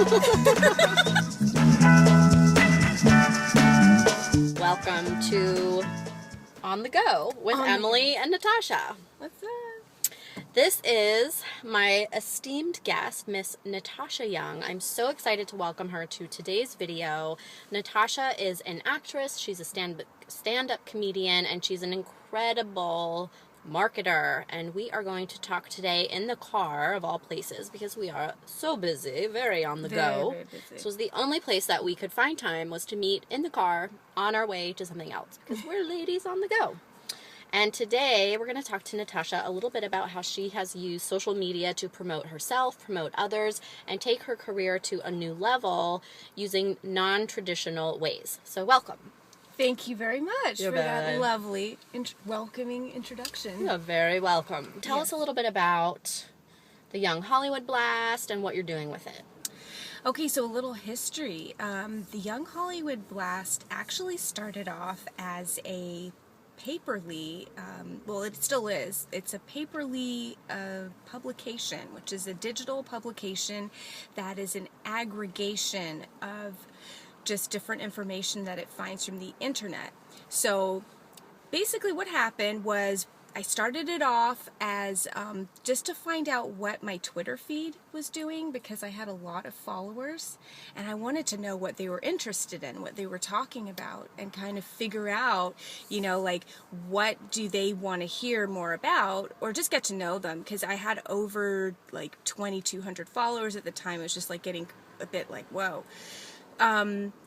Welcome to On the Go with Emily and Natasha. What's up? This is my esteemed guest, Miss Natasha Young. I'm so excited to welcome her to today's video. Natasha is an actress, she's a stand-up comedian, and she's an incredible marketer. And we are going to talk today in the car, of all places, because we are so busy, very on the go. Very busy. So the only place that we could find time was to meet in the car on our way to something else, because we're ladies on the go. And today we're going to talk to Natasha a little bit about how she has used social media to promote herself, promote others, and take her career to a new level using non-traditional ways. So welcome. Thank you very much You're for that very- lovely, welcoming introduction. You're very welcome. Tell Yes. us a little bit about the Young Hollywood Blast and what you're doing with it. Okay, so a little history. The Young Hollywood Blast actually started off as a paperly, well, it still is. It's a paperly publication, which is a digital publication that is an aggregation of just different information that it finds from the internet. So basically what happened was I started it off as just to find out what my Twitter feed was doing, because I had a lot of followers and I wanted to know what they were interested in, what they were talking about, and kind of figure out, you know, like what do they want to hear more about, or just get to know them, because I had over like 2,200 followers at the time. It was just like getting a bit like, whoa.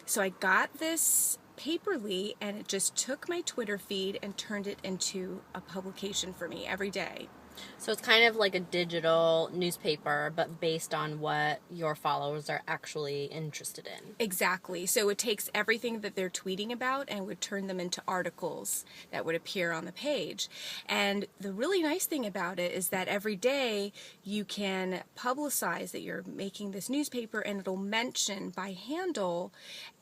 So I got this paperly, and it just took my Twitter feed and turned it into a publication for me every day. So it's kind of like a digital newspaper, but based on what your followers are actually interested in. Exactly. So it takes everything that they're tweeting about and would turn them into articles that would appear on the page. And the really nice thing about it is that every day you can publicize that you're making this newspaper, and it'll mention by handle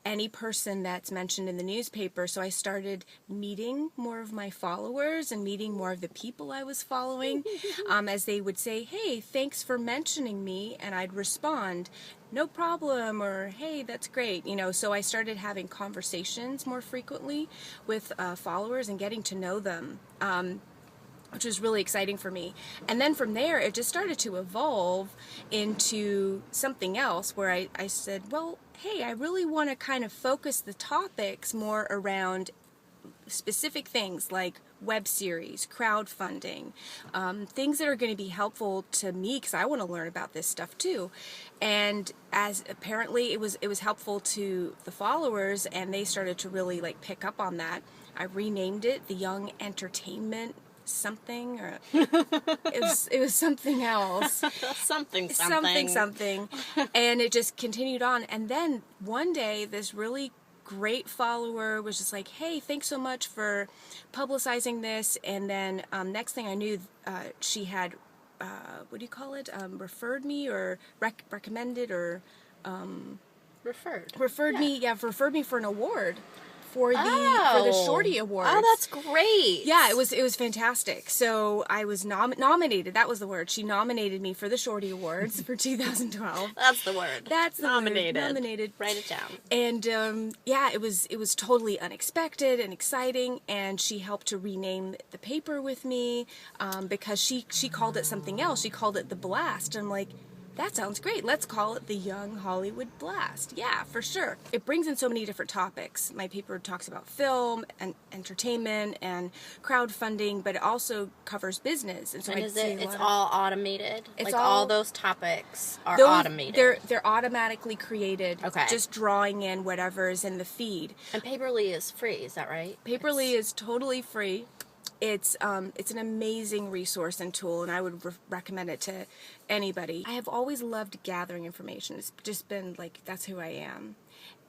any person that's mentioned in the newspaper. So I started meeting more of my followers and meeting more of the people I was following, as they would say, hey, thanks for mentioning me, and I'd respond, no problem, or hey, that's great, you know. So I started having conversations more frequently with followers and getting to know them, which was really exciting for me. And then from there, it just started to evolve into something else where I said, well, hey, I really want to kind of focus the topics more around specific things like web series, crowdfunding, things that are going to be helpful to me, because I want to learn about this stuff too. And as apparently it was helpful to the followers, and they started to really like pick up on that. I renamed it the Young Entertainment something, or it was something else. something. And it just continued on. And then one day this really great follower was just like, hey, thanks so much for publicizing this. And then next thing I knew, she had what do you call it, referred me, or recommended, or referred me for an award for the Shorty Awards. Oh, that's great. Yeah, it was fantastic. So I was nominated. That was the word. She nominated me for the Shorty Awards for 2012. That's the word. That's the nominated. word. Nominated. Write it down. And yeah, it was totally unexpected and exciting. And she helped to rename the paper with me, because she called it something else. She called it the Blast. I'm like, that sounds great. Let's call it the Young Hollywood Blast. Yeah, for sure. It brings in so many different topics. My paper talks about film and entertainment and crowdfunding, but it also covers business. And so it's all automated? It's like all those topics are automated? They're automatically created. Okay. Just drawing in whatever is in the feed. And Paperly is free, is that right? Paperly is totally free. It's an amazing resource and tool, and I would recommend it to anybody. I have always loved gathering information. It's just been like, that's who I am.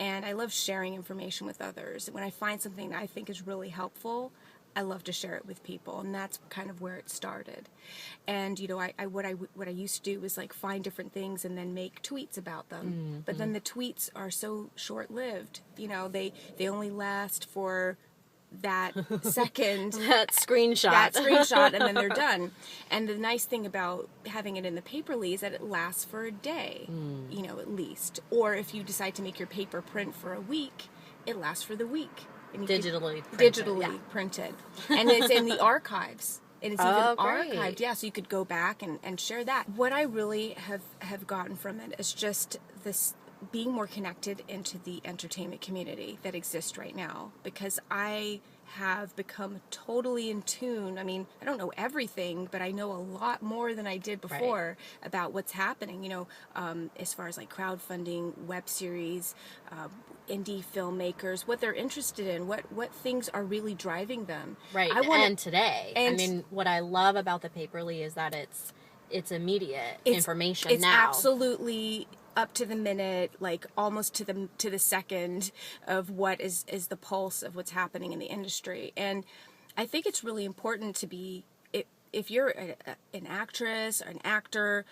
And I love sharing information with others. When I find something that I think is really helpful, I love to share it with people, and that's kind of where it started. And you know, what I used to do was like find different things and then make tweets about them. Mm-hmm. But then the tweets are so short-lived. You know, they only last for that second That screenshot. and then they're done. And the nice thing about having it in the paperly is that it lasts for a day, you know, at least. Or if you decide to make your paper print for a week, it lasts for the week. And Digitally printed. And it's in the archives. It is even great. archived. Yeah, so you could go back and share that. What I really have gotten from it is just this being more connected into the entertainment community that exists right now, because I have become totally in tune. I mean, I don't know everything, but I know a lot more than I did before about what's happening, you know, as far as like crowdfunding, web series, indie filmmakers, what they're interested in, what things are really driving them. Right. And today, I mean, what I love about the Paperly is that it's immediate information. It's now. Absolutely up to the minute, like almost to the second of what is the pulse of what's happening in the industry. And I think it's really important to be, if you're an actress or an actor,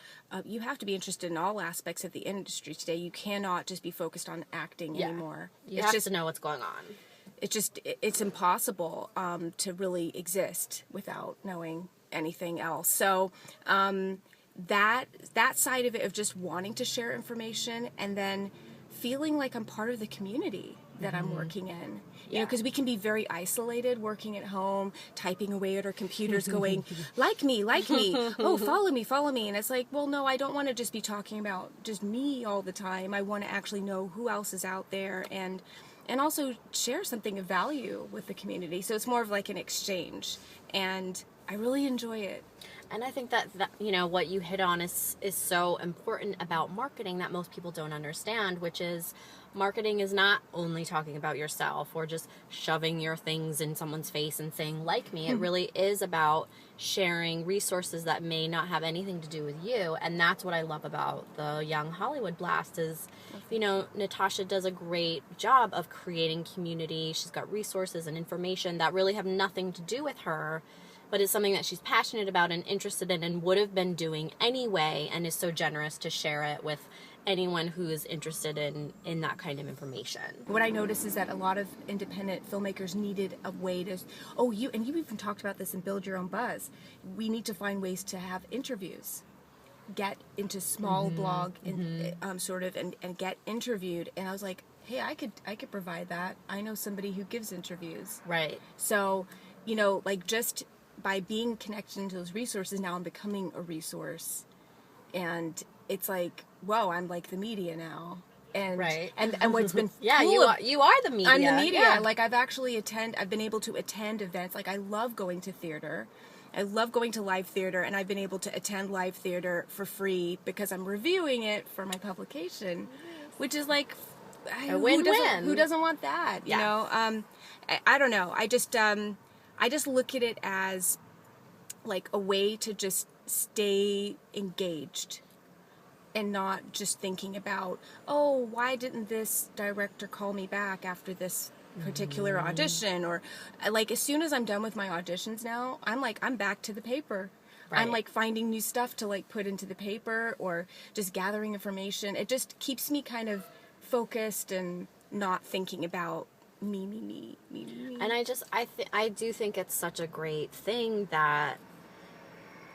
you have to be interested in all aspects of the industry today. You cannot just be focused on acting anymore. You have to know what's going on. It's impossible to really exist without knowing anything else. So that side of it, of just wanting to share information and then feeling like I'm part of the community that I'm working in. You know, because we can be very isolated working at home, typing away at our computers going, like me, oh, follow me. And it's like, well, no, I don't want to just be talking about just me all the time. I want to actually know who else is out there and also share something of value with the community. So it's more of like an exchange. And I really enjoy it. And I think that you know, what you hit on is so important about marketing that most people don't understand, which is marketing is not only talking about yourself or just shoving your things in someone's face and saying, like me. It really is about sharing resources that may not have anything to do with you. And that's what I love about the Young Hollywood Blast is, you know, Natasha does a great job of creating community. She's got resources and information that really have nothing to do with her, but it's something that she's passionate about and interested in and would have been doing anyway, and is so generous to share it with anyone who is interested in that kind of information. What I noticed is that a lot of independent filmmakers needed a way to, you even talked about this in Build Your Own Buzz. We need to find ways to have interviews, get into small blog and and get interviewed. And I was like, hey, I could provide that. I know somebody who gives interviews. Right. So, you know, like just by being connected into those resources, now I'm becoming a resource. And it's like, whoa, I'm like the media now. And and what's been cool, you are the media. I'm the media. Yeah. Like I've been able to attend events. Like I love going to theater. I love going to live theater, and I've been able to attend live theater for free because I'm reviewing it for my publication, which is like a win-win. Who doesn't want that? You know, I don't know. I just look at it as like a way to just stay engaged and not just thinking about, oh, why didn't this director call me back after this particular audition? Or like as soon as I'm done with my auditions now, I'm back to the paper. Right. I'm like finding new stuff to like put into the paper or just gathering information. It just keeps me kind of focused and not thinking about me. And I do think it's such a great thing that,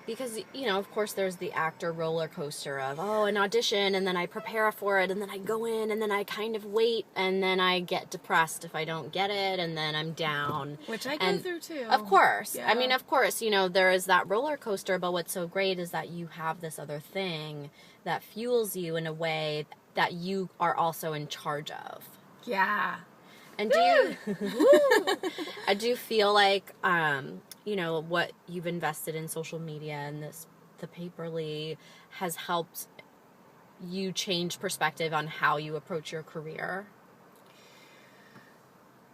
because, you know, of course there's the actor roller coaster of, an audition, and then I prepare for it, and then I go in, and then I kind of wait, and then I get depressed if I don't get it, and then I'm down. Which I go through too. Of course. Yeah. I mean, of course, you know, there is that roller coaster, but what's so great is that you have this other thing that fuels you in a way that you are also in charge of. Yeah. And I do feel like, you know, what you've invested in social media and the Paperly has helped you change perspective on how you approach your career.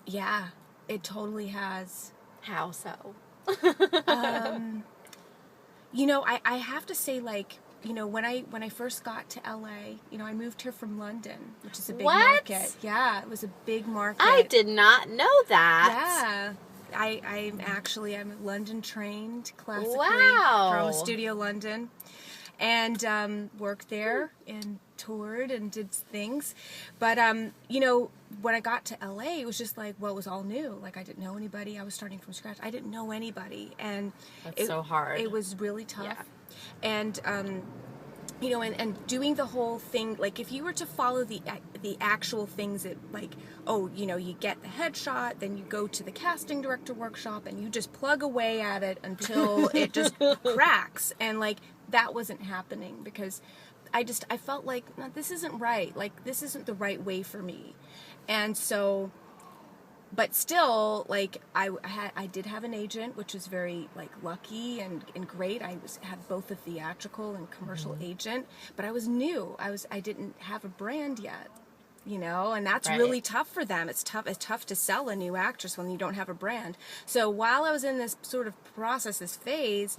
Yeah, it totally has. How so? You know, I have to say, like, you know, when I first got to LA, you know, I moved here from London, which is a big market. Yeah, it was a big market. I did not know that. Yeah. I'm London trained classically. Wow. From Studio London. And worked there and toured and did things. But, you know, when I got to LA, it was just like, well, it was all new. Like, I didn't know anybody. I was starting from scratch. I didn't know anybody. And That's so hard. It was really tough. Yeah. And, you know, and doing the whole thing, like if you were to follow the actual things that, like, oh, you know, you get the headshot, then you go to the casting director workshop and you just plug away at it until it just cracks. And like, that wasn't happening because I felt like, no, this isn't right. Like, this isn't the right way for me. And so, but still, like, I did have an agent, which was very, like, lucky and great. Had both a theatrical and commercial agent, but I was new. I didn't have a brand yet, you know, and that's really tough for them. It's tough to sell a new actress when you don't have a brand. So while I was in this sort of process, this phase,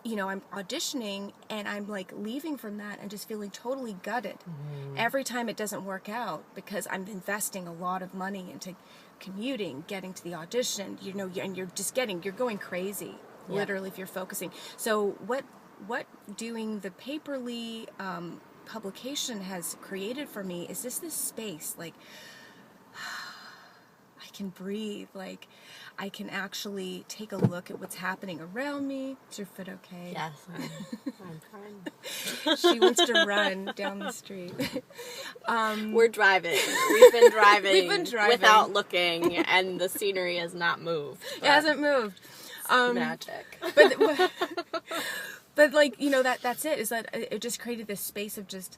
you know, I'm auditioning and I'm like leaving from that and just feeling totally gutted every time it doesn't work out because I'm investing a lot of money into commuting, getting to the audition, you know, and you're going crazy, literally, if you're focusing. So what doing the Paperly publication has created for me is this space, like, I can breathe, like, I can actually take a look at what's happening around me. Is your foot okay? Yes, I'm fine. She wants to run down the street. We're driving. We've been driving. We've been driving without looking, and the scenery has not moved. It hasn't moved. Magic. But like, you know, that's it. Is that it just created this space of just,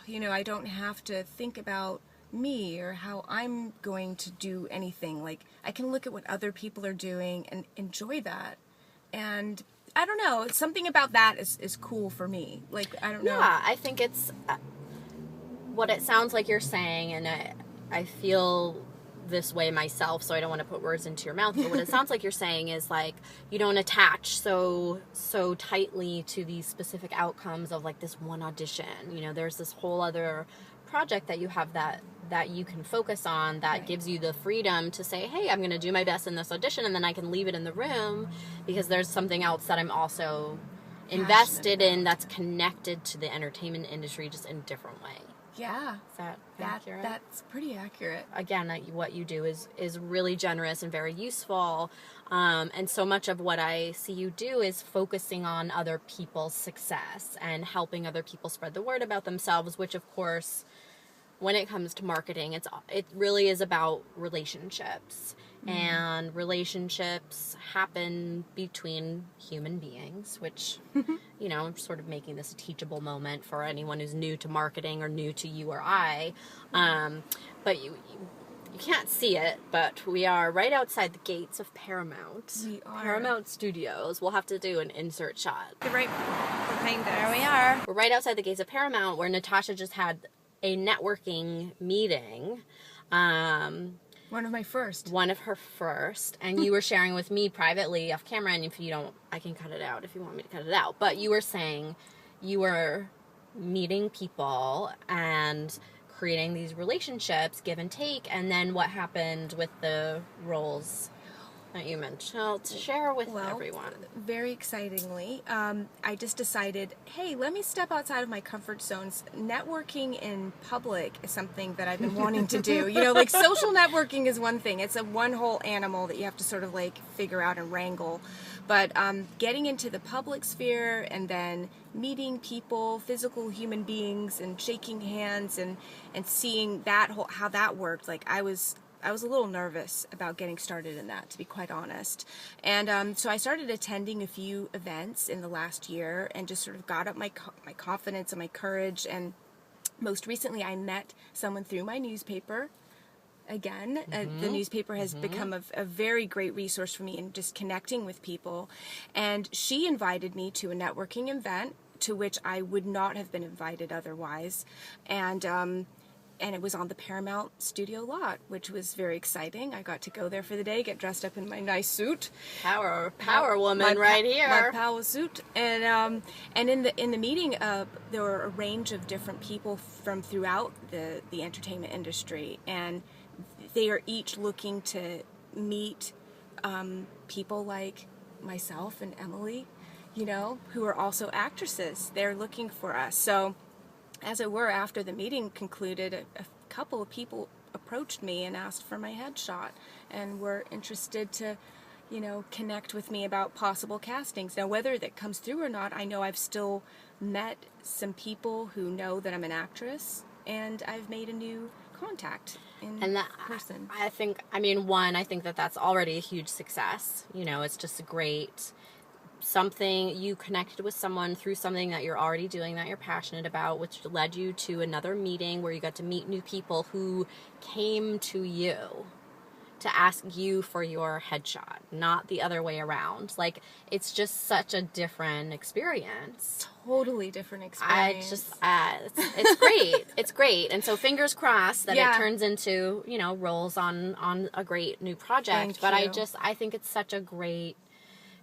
you know, I don't have to think about me or how I'm going to do anything. Like, I can look at what other people are doing and enjoy that. And I don't know, something about that is cool for me. Like, I don't know. Yeah, I think it's what it sounds like you're saying, and I feel this way myself, so I don't want to put words into your mouth, but what it sounds like you're saying is, like, you don't attach so tightly to these specific outcomes of, like, this one audition. You know, there's this whole other project that you have that you can focus on that gives you the freedom to say, hey, I'm going to do my best in this audition, and then I can leave it in the room because there's something else that I'm also invested in that's connected to the entertainment industry just in a different way. Yeah. Is that accurate? That's pretty accurate. Again, what you do is really generous and very useful. And so much of what I see you do is focusing on other people's success and helping other people spread the word about themselves, which, of course, when it comes to marketing, it really is about relationships. And relationships happen between human beings, which, you know, I'm sort of making this a teachable moment for anyone who's new to marketing or new to you or I. But you can't see it, but we are right outside the gates of Paramount. We are. Paramount Studios. We'll have to do an insert shot. Right behind us. There we are. We're right outside the gates of Paramount, where Natasha just had a networking meeting. One of her first, and you were sharing with me privately off camera, and if you don't, I can cut it out if you want me to cut it out, but you were saying you were meeting people and creating these relationships, give and take, and then what happened with the roles that you mentioned to share with everyone. Very excitingly, I just decided, hey, let me step outside of my comfort zones. Networking in public is something that I've been wanting to do. You know, like, social networking is one thing. It's one whole animal that you have to sort of like figure out and wrangle. But getting into the public sphere and then meeting people, physical human beings, and shaking hands and seeing that how that worked, like, I was a little nervous about getting started in that, to be quite honest. And so I started attending a few events in the last year and just sort of got up my confidence and my courage. And most recently, I met someone through my newspaper. Again, the newspaper has become a very great resource for me in just connecting with people. And she invited me to a networking event to which I would not have been invited otherwise. And it was on the Paramount studio lot, which was very exciting. I got to go there for the day, get dressed up in my nice suit. Power woman right here. My power suit. And in the meeting, there were a range of different people from throughout the entertainment industry, and they are each looking to meet people like myself and Emily, you know, who are also actresses. They're looking for us. So, as it were, after the meeting concluded, a couple of people approached me and asked for my headshot and were interested to, connect with me about possible castings. Now, whether that comes through or not, I know I've still met some people who know that I'm an actress, and I've made a new contact in person. I think that that's already a huge success. It's just a great something. You connected with someone through something that you're already doing that you're passionate about, which led you to another meeting where you got to meet new people who came to you to ask you for your headshot, not the other way around. Like, it's just such a different experience. Totally different experience. It's great. It's great. And so fingers crossed that it turns into, roles on a great new project. But I think it's such a great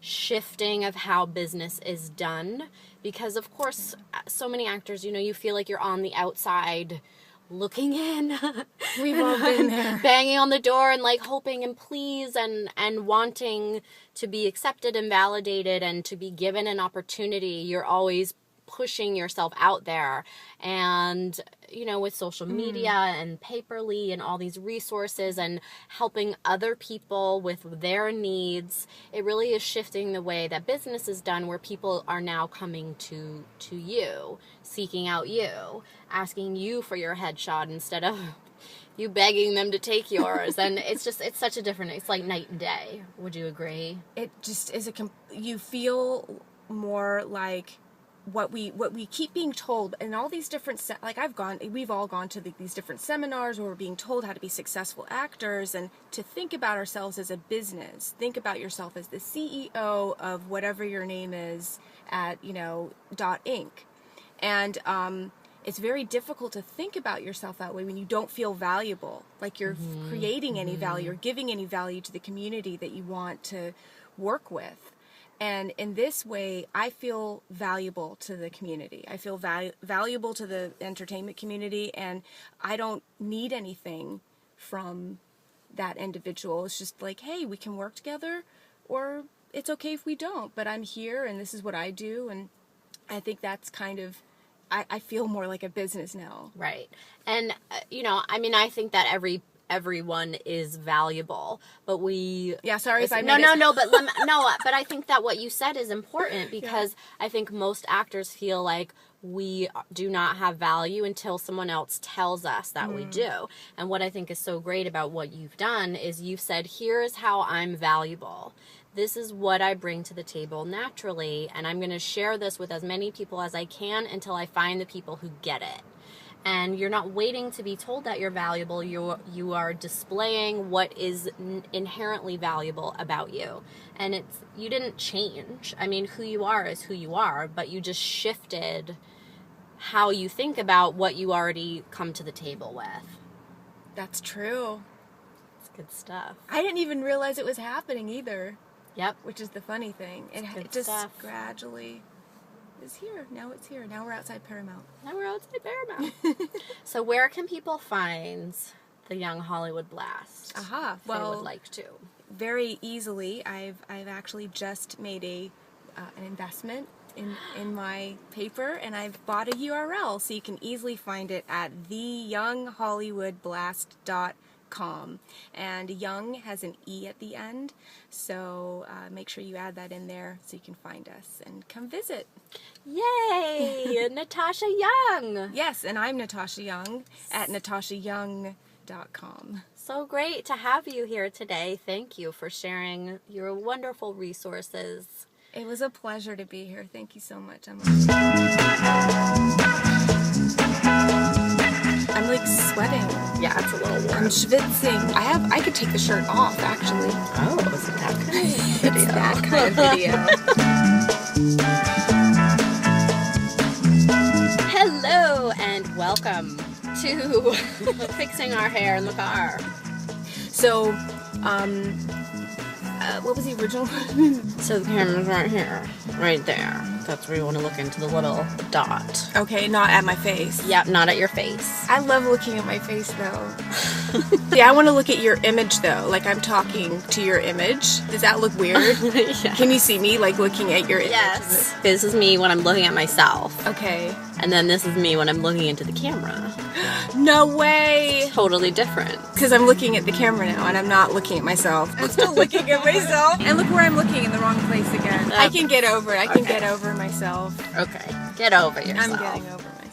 shifting of how business is done, because of course so many actors, you feel like you're on the outside looking in. We've all been there. Banging on the door and like hoping and please and wanting to be accepted and validated and to be given an opportunity. You're always pushing yourself out there. And, with social media and Paperly and all these resources and helping other people with their needs, it really is shifting the way that business is done, where people are now coming to you, seeking out you, asking you for your headshot instead of you begging them to take yours. And it's such a different, it's like night and day. Would you agree? It just is you feel more like what we keep being told, and all these different we've all gone to these different seminars where we're being told how to be successful actors and to think about ourselves as a business. Think about yourself as the CEO of whatever your name is at .inc. And it's very difficult to think about yourself that way when you don't feel valuable, like you're creating any value or giving any value to the community that you want to work with. And in this way, I feel valuable to the community. I feel valuable to the entertainment community, and I don't need anything from that individual. It's just like, hey, we can work together, or it's okay if we don't, but I'm here, and this is what I do. And I think that's kind of, I feel more like a business now. Right. And, I think that everyone is valuable, but sorry if I but I think that what you said is important, because I think most actors feel like we do not have value until someone else tells us that we do. And what I think is so great about what you've done is you've said, here's how I'm valuable. This is what I bring to the table naturally, and I'm going to share this with as many people as I can until I find the people who get it. And you're not waiting to be told that you're valuable. You are displaying what is inherently valuable about you. And you didn't change. I mean, who you are is who you are, but you just shifted how you think about what you already come to the table with. That's true. It's good stuff. I didn't even realize it was happening either. Yep. Which is the funny thing. It just gradually is here. Now it's here. Now we're outside Paramount. So where can people find the Young Hollywood Blast? Aha. If they would like to. Very easily. I've actually just made an investment in my paper, and I've bought a URL, so you can easily find it at theyounghollywoodblast.com. And Young has an E at the end, so make sure you add that in there so you can find us and come visit. Yay! Natasha Young! Yes, and I'm Natasha Young at natashayoung.com. So great to have you here today. Thank you for sharing your wonderful resources. It was a pleasure to be here. Thank you so much, Emma. I'm like sweating. Yeah, it's a little warm. I'm schwitzing. I could take the shirt off, actually. Oh, is it that kind of video? It's that kind of video. Hello and welcome to Fixing Our Hair in the Car. So, what was the original? So the camera's right here, right there. That's where you want to look into the little dot. Okay, not at my face. Yep, not at your face. I love looking at my face, though. Yeah, I want to look at your image, though. Like, I'm talking to your image. Does that look weird? Yeah. Can you see me, like, looking at your image? Yes. This is me when I'm looking at myself. Okay. And then this is me when I'm looking into the camera. No way! Totally different. Because I'm looking at the camera now and I'm not looking at myself. I'm still looking at myself. And look where I'm looking, in the wrong place again. I can get over it. I can get over myself. Okay. Get over yourself. I'm getting over myself.